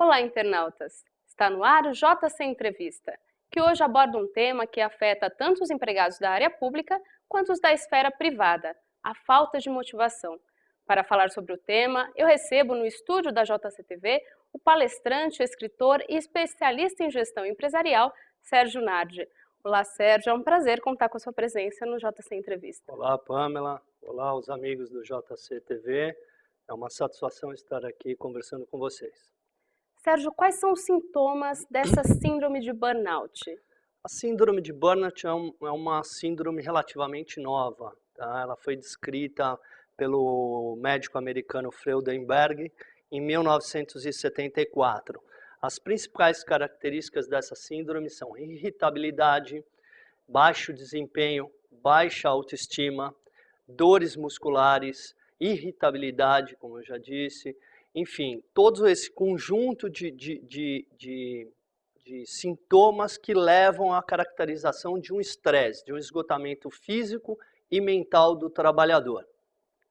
Olá, internautas! Está no ar o JC Entrevista, que hoje aborda um tema que afeta tanto os empregados da área pública quanto os da esfera privada, a falta de motivação. Para falar sobre o tema, eu recebo no estúdio da JC-TV o palestrante, escritor e especialista em gestão empresarial, Sérgio Nardi. Olá, Sérgio, é um prazer contar com a sua presença no JC Entrevista. Olá, Pamela. Olá, os amigos do JC-TV. É uma satisfação estar aqui conversando com vocês. Sérgio, quais são os sintomas dessa síndrome de burnout? A síndrome de burnout é uma síndrome relativamente nova. Tá? Ela foi descrita pelo médico americano Freudenberg em 1974. As principais características dessa síndrome são irritabilidade, baixo desempenho, baixa autoestima, dores musculares, irritabilidade, como eu já disse, enfim, todo esse conjunto de sintomas que levam à caracterização de um estresse, de um esgotamento físico e mental do trabalhador.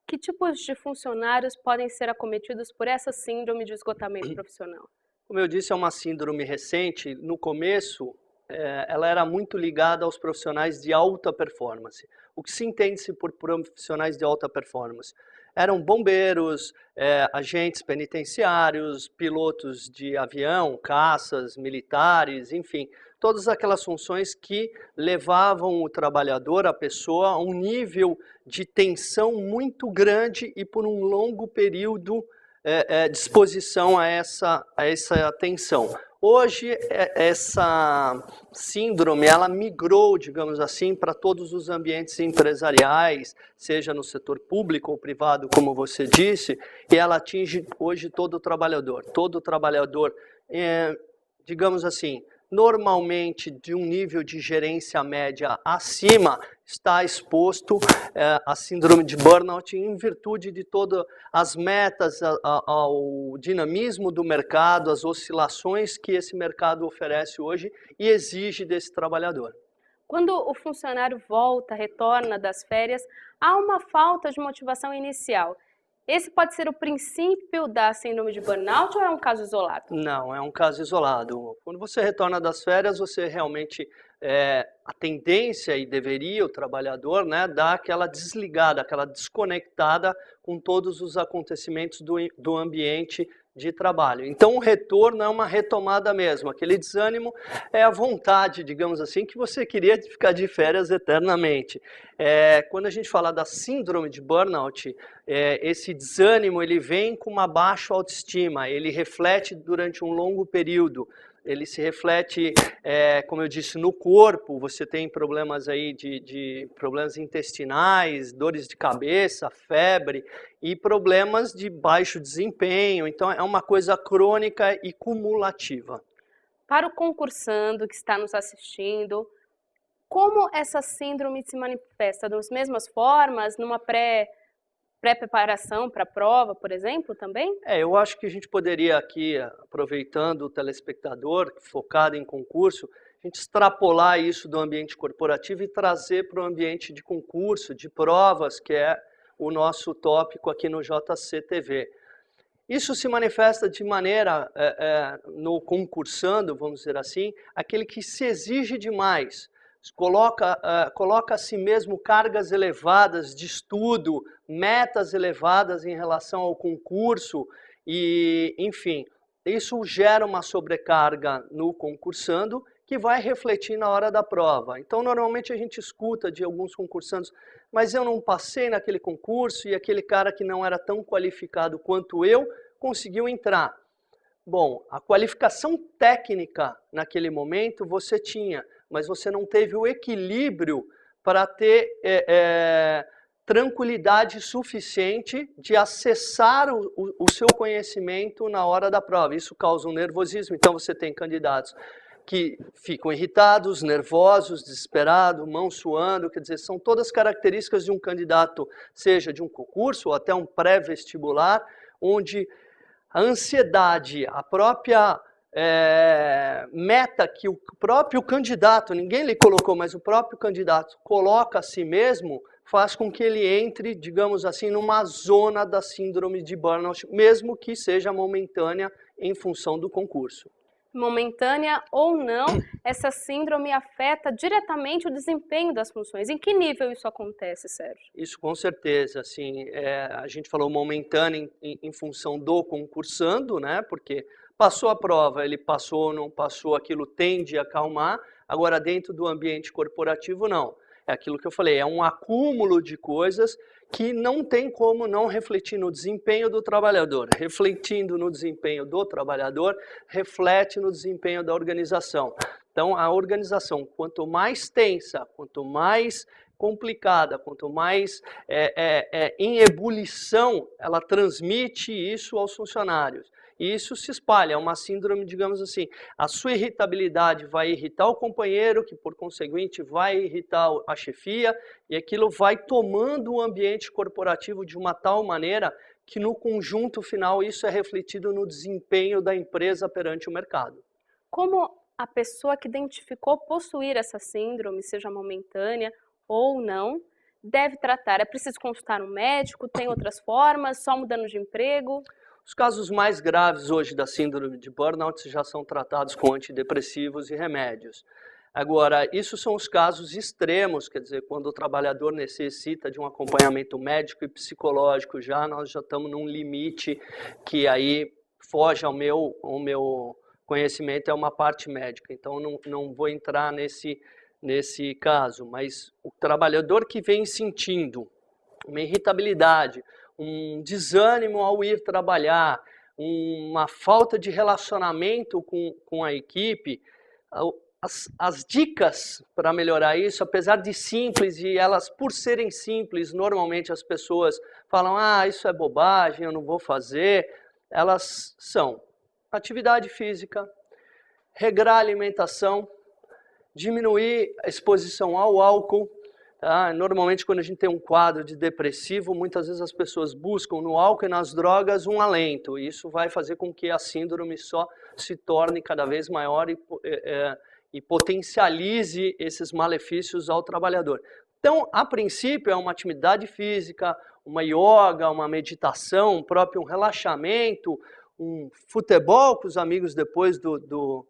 Que tipos de funcionários podem ser acometidos por essa síndrome de esgotamento profissional? Como eu disse, é uma síndrome recente. No começo, ela era muito ligada aos profissionais de alta performance. O que se entende-se por profissionais de alta performance? Eram bombeiros, agentes penitenciários, pilotos de avião, caças, militares, enfim, todas aquelas funções que levavam o trabalhador, a pessoa, a um nível de tensão muito grande e por um longo período de exposição a essa tensão. Hoje, essa síndrome, ela migrou, digamos assim, para todos os ambientes empresariais, seja no setor público ou privado, como você disse, e ela atinge hoje todo o trabalhador. Todo trabalhador, digamos assim, normalmente de um nível de gerência média acima, está exposto à síndrome de burnout em virtude de todas as metas, ao dinamismo do mercado, as oscilações que esse mercado oferece hoje e exige desse trabalhador. Quando o funcionário volta, retorna das férias, há uma falta de motivação inicial. Esse pode ser o princípio da síndrome de burnout ou é um caso isolado? Não, é um caso isolado. Quando você retorna das férias, você realmente, a tendência, e deveria o trabalhador, né, dar aquela desligada, aquela desconectada com todos os acontecimentos do ambiente de trabalho. Então o retorno é uma retomada mesmo, aquele desânimo é a vontade, digamos assim, que você queria ficar de férias eternamente. Quando a gente fala da síndrome de burnout, esse desânimo ele vem com uma baixa autoestima, ele reflete durante um longo período, ele se reflete, como eu disse, no corpo. Você tem problemas aí de problemas intestinais, dores de cabeça, febre e problemas de baixo desempenho. Então é uma coisa crônica e cumulativa. Para o concursando que está nos assistindo, como essa síndrome se manifesta? Das mesmas formas, numa pré-preparação para a prova, por exemplo, também? Eu acho que a gente poderia aqui, aproveitando o telespectador focado em concurso, a gente extrapolar isso do ambiente corporativo e trazer para o ambiente de concurso, de provas, que é o nosso tópico aqui no JC-TV. Isso se manifesta de maneira, no concursando, vamos dizer assim, aquele que se exige demais. Coloca a si mesmo cargas elevadas de estudo, metas elevadas em relação ao concurso e, enfim, isso gera uma sobrecarga no concursando que vai refletir na hora da prova. Então, normalmente a gente escuta de alguns concursandos, mas eu não passei naquele concurso e aquele cara que não era tão qualificado quanto eu conseguiu entrar. Bom, a qualificação técnica naquele momento você tinha, mas você não teve o equilíbrio para ter tranquilidade suficiente de acessar o seu conhecimento na hora da prova. Isso causa um nervosismo, então você tem candidatos que ficam irritados, nervosos, desesperados, mão suando, quer dizer, são todas características de um candidato, seja de um concurso ou até um pré-vestibular, onde a ansiedade, a própria meta que o próprio candidato, ninguém lhe colocou, mas o próprio candidato coloca a si mesmo, faz com que ele entre, digamos assim, numa zona da síndrome de burnout, mesmo que seja momentânea em função do concurso. Momentânea ou não, essa síndrome afeta diretamente o desempenho das funções. Em que nível isso acontece, Sérgio? Isso com certeza, assim, a gente falou momentânea em função do concursando, né? Porque passou a prova, ele passou ou não passou, aquilo tende a acalmar. Agora, dentro do ambiente corporativo, não. É aquilo que eu falei, é um acúmulo de coisas que não tem como não refletir no desempenho do trabalhador. Refletindo no desempenho do trabalhador, reflete no desempenho da organização. Então, a organização, quanto mais tensa, quanto mais complicada, quanto mais em ebulição, ela transmite isso aos funcionários. E isso se espalha, é uma síndrome, digamos assim, a sua irritabilidade vai irritar o companheiro, que por conseguinte vai irritar a chefia, e aquilo vai tomando o ambiente corporativo de uma tal maneira que no conjunto final isso é refletido no desempenho da empresa perante o mercado. Como a pessoa que identificou possuir essa síndrome, seja momentânea ou não, deve tratar? É preciso consultar um médico? Tem outras formas? Só mudando de emprego? Os casos mais graves hoje da síndrome de burnout já são tratados com antidepressivos e remédios. Agora, isso são os casos extremos, quer dizer, quando o trabalhador necessita de um acompanhamento médico e psicológico, nós já estamos num limite que aí foge ao meu conhecimento, é uma parte médica, então não vou entrar nesse caso, mas o trabalhador que vem sentindo uma irritabilidade, um desânimo ao ir trabalhar, uma falta de relacionamento com a equipe, as dicas para melhorar isso, apesar de simples, e elas por serem simples, normalmente as pessoas falam, isso é bobagem, eu não vou fazer, elas são atividade física, regrar a alimentação, diminuir a exposição ao álcool. Normalmente, quando a gente tem um quadro de depressivo, muitas vezes as pessoas buscam no álcool e nas drogas um alento. E isso vai fazer com que a síndrome só se torne cada vez maior e potencialize esses malefícios ao trabalhador. Então, a princípio, é uma atividade física, uma yoga, uma meditação, um próprio relaxamento, um futebol com os amigos depois do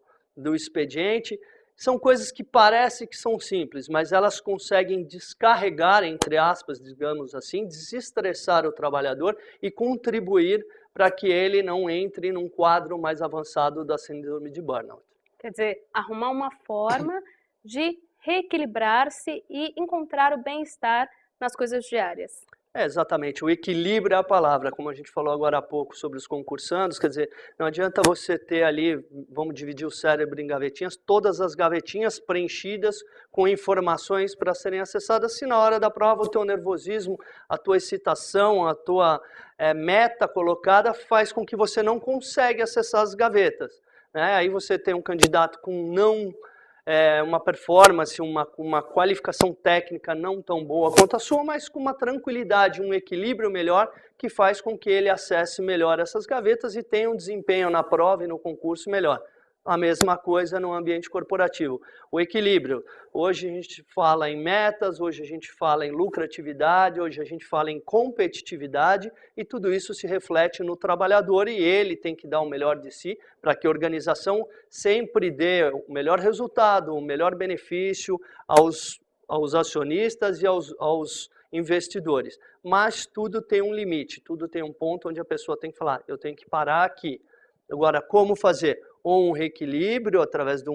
expediente. São coisas que parecem que são simples, mas elas conseguem descarregar, entre aspas, digamos assim, desestressar o trabalhador e contribuir para que ele não entre num quadro mais avançado da síndrome de burnout. Quer dizer, arrumar uma forma de reequilibrar-se e encontrar o bem-estar nas coisas diárias. Exatamente, o equilíbrio é a palavra, como a gente falou agora há pouco sobre os concursandos, quer dizer, não adianta você ter ali, vamos dividir o cérebro em gavetinhas, todas as gavetinhas preenchidas com informações para serem acessadas, se na hora da prova o teu nervosismo, a tua excitação, a tua meta colocada faz com que você não consiga acessar as gavetas. Né? Aí você tem um candidato com uma performance, uma qualificação técnica não tão boa quanto a sua, mas com uma tranquilidade, um equilíbrio melhor, que faz com que ele acesse melhor essas gavetas e tenha um desempenho na prova e no concurso melhor. A mesma coisa no ambiente corporativo. O equilíbrio. Hoje a gente fala em metas, hoje a gente fala em lucratividade, hoje a gente fala em competitividade e tudo isso se reflete no trabalhador e ele tem que dar o melhor de si para que a organização sempre dê o melhor resultado, o melhor benefício aos acionistas e aos investidores. Mas tudo tem um limite, tudo tem um ponto onde a pessoa tem que falar, eu tenho que parar aqui. Agora, como fazer? Ou um reequilíbrio através de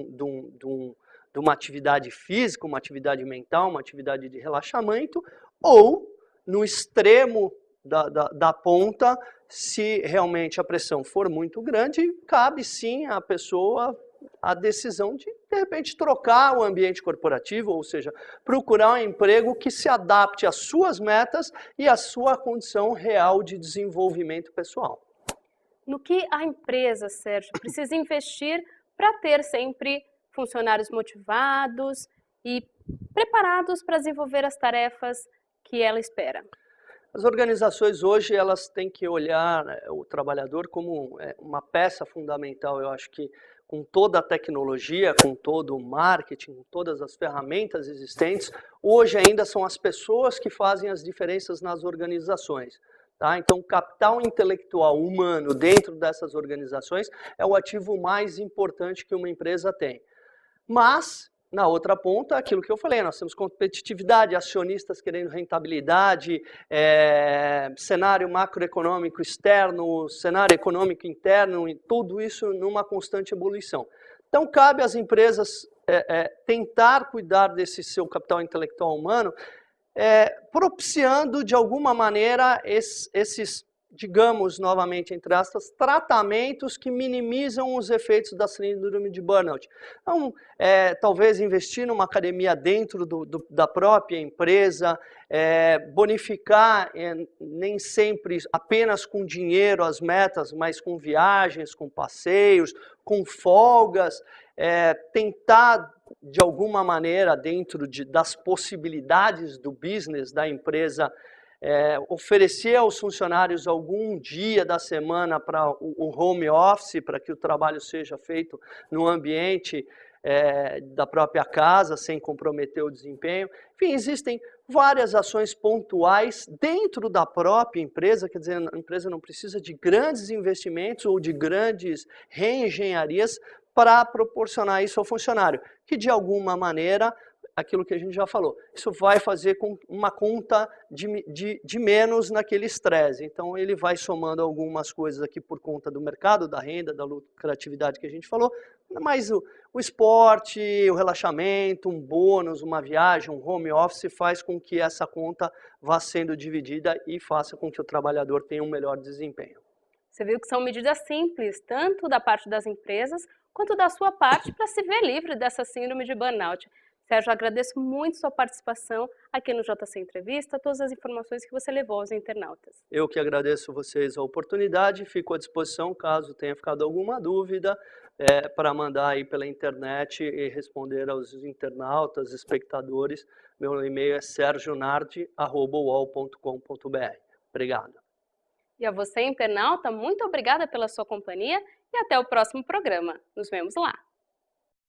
uma atividade física, uma atividade mental, uma atividade de relaxamento, ou no extremo da ponta, se realmente a pressão for muito grande, cabe sim à pessoa a decisão de repente, trocar o ambiente corporativo, ou seja, procurar um emprego que se adapte às suas metas e à sua condição real de desenvolvimento pessoal. No que a empresa, Sérgio, precisa investir para ter sempre funcionários motivados e preparados para desenvolver as tarefas que ela espera? As organizações hoje elas têm que olhar o trabalhador como uma peça fundamental. Eu acho que com toda a tecnologia, com todo o marketing, com todas as ferramentas existentes, hoje ainda são as pessoas que fazem as diferenças nas organizações. Tá? Então, capital intelectual humano dentro dessas organizações é o ativo mais importante que uma empresa tem. Mas, na outra ponta, aquilo que eu falei, nós temos competitividade, acionistas querendo rentabilidade, cenário macroeconômico externo, cenário econômico interno, e tudo isso numa constante evolução. Então, cabe às empresas tentar cuidar desse seu capital intelectual humano, propiciando, de alguma maneira, esses, digamos, novamente, entre aspas, tratamentos que minimizam os efeitos da síndrome de burnout. Então, talvez investir numa academia dentro da própria empresa, bonificar, nem sempre apenas com dinheiro as metas, mas com viagens, com passeios, com folgas, tentar, de alguma maneira, dentro das possibilidades do business da empresa, oferecer aos funcionários algum dia da semana para o home office, para que o trabalho seja feito no ambiente da própria casa, sem comprometer o desempenho. Enfim, existem várias ações pontuais dentro da própria empresa, quer dizer, a empresa não precisa de grandes investimentos ou de grandes reengenharias para proporcionar isso ao funcionário, que de alguma maneira, aquilo que a gente já falou, isso vai fazer com uma conta de menos naquele estresse. Então ele vai somando algumas coisas aqui por conta do mercado, da renda, da lucratividade que a gente falou, mas o esporte, o relaxamento, um bônus, uma viagem, um home office faz com que essa conta vá sendo dividida e faça com que o trabalhador tenha um melhor desempenho. Você viu que são medidas simples, tanto da parte das empresas, quanto da sua parte, para se ver livre dessa síndrome de burnout. Sérgio, agradeço muito sua participação aqui no JC Entrevista, todas as informações que você levou aos internautas. Eu que agradeço vocês a oportunidade, fico à disposição caso tenha ficado alguma dúvida, para mandar aí pela internet e responder aos internautas, espectadores. Meu e-mail é sergionardi@uol.com.br. Obrigado. E a você, internauta, muito obrigada pela sua companhia e até o próximo programa. Nos vemos lá!